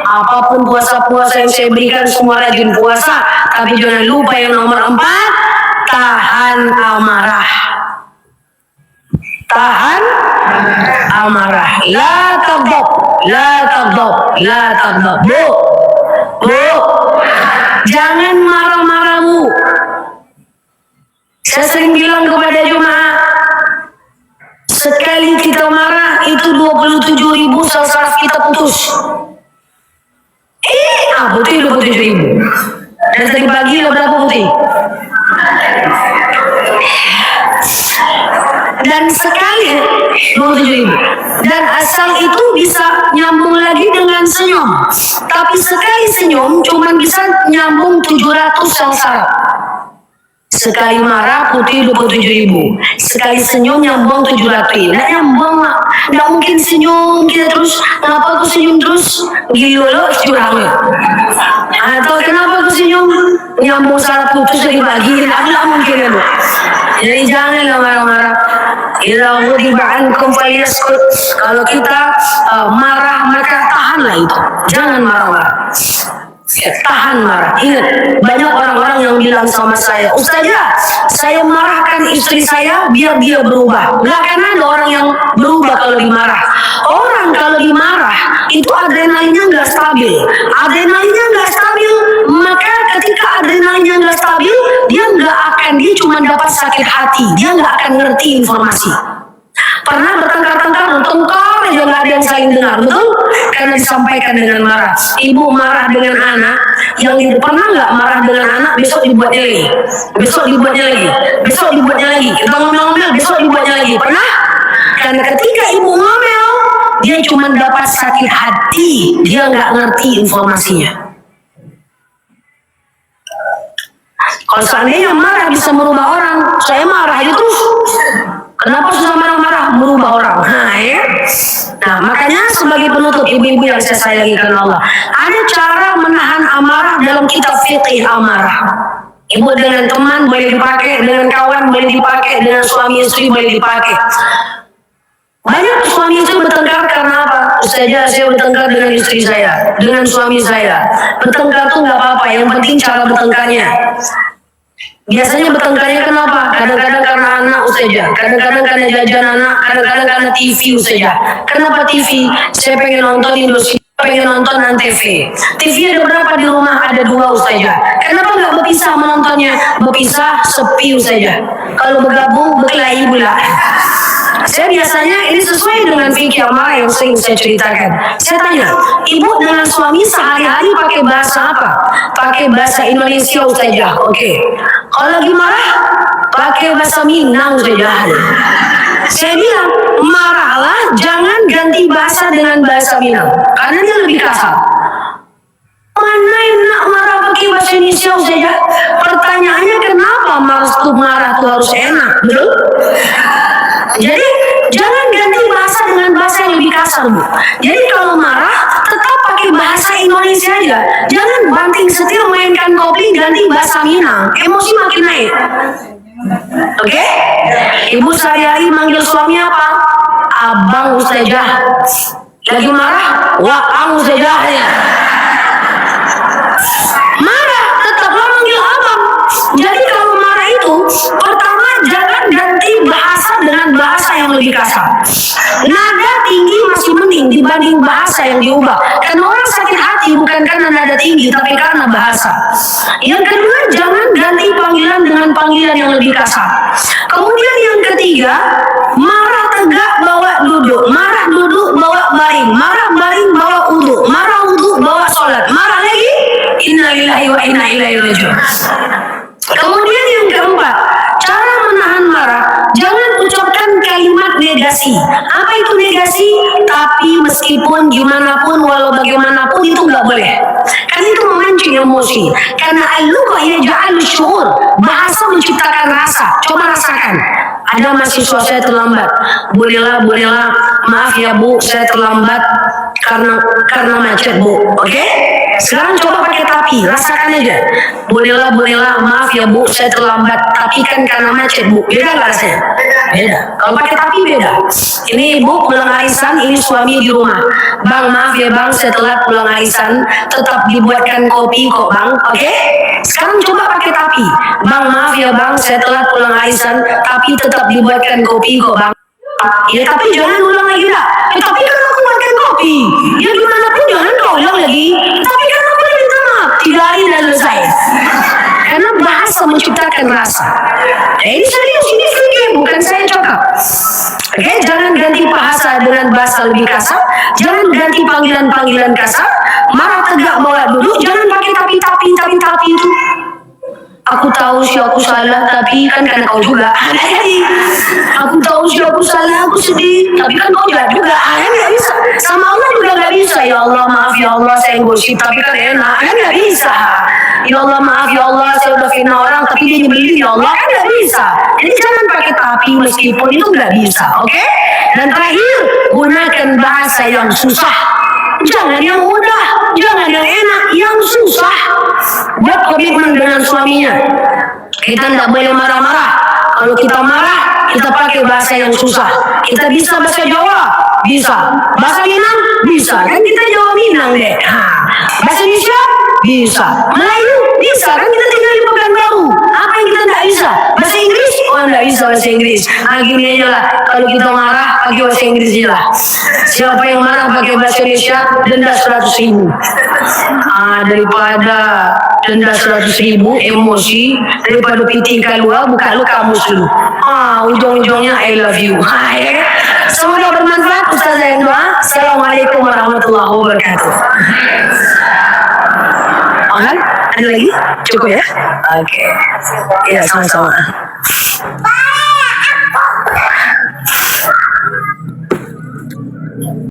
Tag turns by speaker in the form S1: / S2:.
S1: apapun puasa-puasa yang saya berikan semua rajin puasa, tapi jangan lupa yang nomor 4, tahan amarah. Tahan amarah. La taghdab, la taghdab, la taghdab. Bu, jangan marah-marah, Bu. Saya sering bilang kepada jemaah, sekali kita marah itu 27.000 sel saraf kita putus. Putih 27.000. Dan tadi pagi berapa putih? Dan sekali 27.000. Dan asal itu bisa nyambung lagi dengan senyum. Tapi sekali senyum cuma bisa nyambung 700 sel saraf. Sekali marah putih 27.000. Sekali senyum nyambung 700. Nggak nyambung, nggak mungkin senyum kita terus. Kenapa aku senyum terus? Gila lo curangnya. Atau kenapa aku senyum nyambung saraf putus lagi pagi? Nggak mungkin ya, Bu. Jadi janganlah marah-marah. Idza ghadiba ankum falyaskut. Kalau kita marah maka tahanlah itu. Jangan marah-marah. Tahan marah. Ingat, banyak orang-orang yang bilang sama saya, Ustazah, saya marahkan istri saya biar dia berubah. Nggak akan ada orang yang berubah kalau dimarah. Orang kalau dimarah itu adrenalinnya nggak stabil. Adrenalinnya nggak stabil, maka ketika adrenalinnya nggak stabil, dia cuma dapat sakit hati. Dia nggak akan ngerti informasi. Pernah bertengkar-tengkar aja nggak ada yang saling dengar, betul? Karena disampaikan dengan marah. Ibu marah dengan anak, yang ibu pernah nggak marah dengan anak, besok dibuatnya lagi, besok dibuatnya lagi, besok dibuatnya lagi. Kita ngomel-ngomel, besok dibuatnya lagi. Pernah? Karena ketika ibu ngomel, dia cuma dapat sakit hati, dia nggak ngerti informasinya. Kalau seandainya marah bisa merubah orang, saya marah aja terus. Kenapa susah marah-marah? Merubah orang. Nah, makanya sebagai penutup ibu-ibu yang saya sayangi karena Allah, ada cara menahan amarah dalam kitab fiqih amarah. Ibu dengan teman boleh dipakai, dengan kawan boleh dipakai, dengan suami istri boleh dipakai. Banyak suami istri bertengkar karena apa? Ustazah, saya bertengkar dengan istri saya, dengan suami saya. Bertengkar tuh nggak apa-apa, yang penting cara bertengkarnya. Biasanya bertengkarnya kenapa? Kadang-kadang karena anak Ustazah, kadang-kadang karena jajan anak, kadang-kadang karena TV Ustazah. Kenapa TV? Saya pengen nonton Indosiar, pengen nonton Antv. TV ada berapa di rumah? Ada 2 Ustazah. Kenapa nggak berpisah menontonnya? Berpisah sepi Ustazah. Kalau bergabung berkelahi pula. Saya biasanya ini sesuai dengan fikih amarah yang sering saya ceritakan. Saya tanya, ibu dengan suami sehari-hari pakai bahasa apa? Pakai bahasa Indonesia Ustazah. Oke. Kalau lagi marah, pakai bahasa Minang Ustazah. Saya bilang, marahlah, jangan ganti bahasa dengan bahasa Minang, karena dia lebih kasar. Mana yang nak marah pakai bahasa Indonesia Ustazah? Pertanyaannya kenapa marah tuh harus enak, betul? Jadi jangan ganti bahasa dengan bahasa yang lebih kasar, Bu. Jadi kalau marah tetap pakai bahasa Indonesia aja. Jangan banting setir mainkan kopi ganti bahasa Minang. Emosi makin naik. Oke? Ibu sehari-hari manggil suami apa? Abang Ustazah. Lagi marah? Wah, Ustazah ya. Marah tetaplah manggil abang. Jadi kalau marah itu pertama jangan ganti bahasa dengan bahasa yang lebih kasar. Nada tinggi masih mending dibanding bahasa yang diubah. Karena orang sakit hati bukan karena nada tinggi, tapi karena bahasa. Yang kedua, jangan ganti panggilan dengan panggilan yang lebih kasar. Kemudian yang ketiga, marah tegak bawa duduk, marah duduk bawa baring, marah baring bawa uduk, marah uduk bawa sholat, marah lagi, inna lillahi wa inna ilaihi raji'un. Kemudian yang keempat, cara menahan marah, jangan ucapkan kalimat negasi. Apa itu negasi? Tapi meskipun gimana pun, walau bagaimanapun itu nggak boleh. Kan itu memancing emosi. Karena al-lugha yaj'alu syu'ur. Bahasa menciptakan rasa. Coba rasakan. Ada mahasiswa saya terlambat. Bolehlah, maaf ya Bu, saya terlambat karena macet Bu. Oke? Sekarang coba pakai tapi. tapi rasakan aja. Bolehlah, maaf ya Bu, saya terlambat. Tapi kan karena macet Bu, beda nggak rasanya? Beda. Kalau pakai tapi beda. Ini Bu pulang arisan, ini suami di rumah. Bang, maaf ya Bang, saya telat pulang arisan. Tetap dibuatkan kopi kok Bang, oke? Sekarang coba pakai tapi. Bang, maaf ya Bang, saya telat pulang arisan. Tapi tetap dibuatkan kopi kok Bang. Ya tapi jangan ulang lagi lah. Tapi kan aku buatkan kopi. Ya gimana pun jangan kau ulang lagi. Tapi kan aku minta maaf. 3 hari dan selesai. Karena bahasa menciptakan rasa. Ini serius, ini fikih, bukan saya cakap. Oke, jangan ganti bahasa dengan bahasa lebih kasar. Jangan ganti panggilan-panggilan kasar. Marah tegak bawa duduk. Jangan pakai tapi itu. Aku tahu sih aku salah, tapi kan karena kau juga. Aku tahu sih aku salah, aku sedih, tapi kan kau juga. Kan nggak bisa. Sama Allah juga nggak bisa. Ya Allah maaf ya Allah saya gosip, tapi kan enak. Kan nggak bisa. Ya Allah maaf ya Allah saya udah fitnah orang, tapi dia nyebelin ya Allah. Kan nggak bisa. Jadi jangan pakai tapi meskipun itu nggak bisa, oke? Dan terakhir gunakan bahasa yang susah. Jangan yang mudah, jangan yang enak, yang susah. Buat komitmen dengan suaminya. Kita tidak boleh marah-marah. Kalau kita marah, kita pakai bahasa yang susah. Kita bisa bahasa Jawa? Bisa. Bahasa Minang? Bisa. Kan kita Jawa Minang deh. Bahasa Indonesia? Bisa. Melayu? Bisa. Kan kita tinggal di Pekanbaru. Apa yang kita tidak bisa? Bahasa Inggris? Oh, tidak bisa bahasa Inggris. Gini aja lah. Kalau kita marah, pakai bahasa Inggris aja lah. Siapa yang marah pakai bahasa Indonesia, denda 100.000. Daripada denda 100.000 emosi, daripada piting keluar, buka lu kamu dulu. Ujung-ujungnya I love you. Ya kan? Semoga bermanfaat. Ustazah yang doa. Assalamualaikum warahmatullahi wabarakatuh. Kan? Ada lagi? Cukup ya? Oke. Ya, sama-sama.